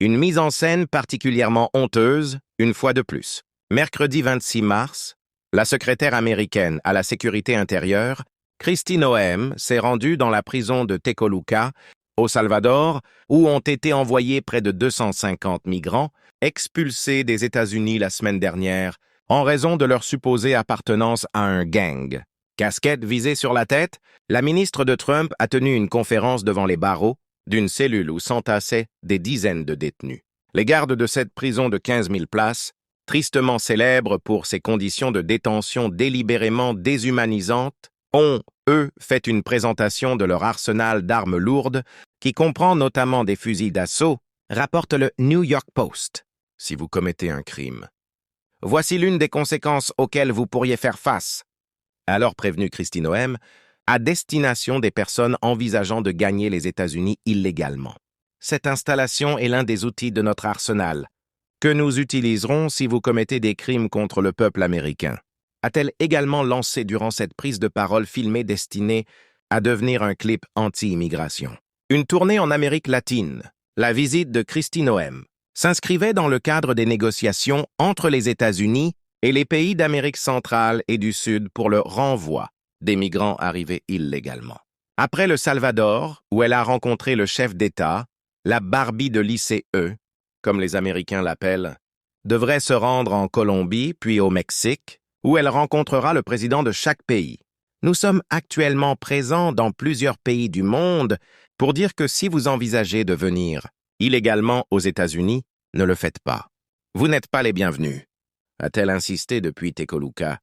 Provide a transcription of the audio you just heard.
Une mise en scène particulièrement honteuse, une fois de plus. Mercredi 26 mars, la secrétaire américaine à la sécurité intérieure, Kristi Noem, s'est rendue dans la prison de Tecoluca, au Salvador, où ont été envoyés près de 250 migrants, expulsés des États-Unis la semaine dernière, en raison de leur supposée appartenance à un gang. Casquette visée sur la tête, la ministre de Trump a tenu une conférence devant les barreaux d'une cellule où s'entassaient des dizaines de détenus. Les gardes de cette prison de 15 000 places, tristement célèbre pour ses conditions de détention délibérément déshumanisantes, ont, eux, fait une présentation de leur arsenal d'armes lourdes, qui comprend notamment des fusils d'assaut, rapporte le New York Post. Si vous commettez un crime, voici l'une des conséquences auxquelles vous pourriez faire face. Alors prévenu Kristi Noem, à destination des personnes envisageant de gagner les États-Unis illégalement. Cette installation est l'un des outils de notre arsenal, que nous utiliserons si vous commettez des crimes contre le peuple américain, a-t-elle également lancé durant cette prise de parole filmée destinée à devenir un clip anti-immigration. Une tournée en Amérique latine, la visite de Kristi Noem, s'inscrivait dans le cadre des négociations entre les États-Unis et les pays d'Amérique centrale et du Sud pour le renvoi des migrants arrivés illégalement. Après le Salvador, où elle a rencontré le chef d'État, la Barbie de l'ICE, comme les Américains l'appellent, devrait se rendre en Colombie puis au Mexique, où elle rencontrera le président de chaque pays. Nous sommes actuellement présents dans plusieurs pays du monde pour dire que si vous envisagez de venir illégalement aux États-Unis, ne le faites pas. Vous n'êtes pas les bienvenus, a-t-elle insisté depuis Tecoluca,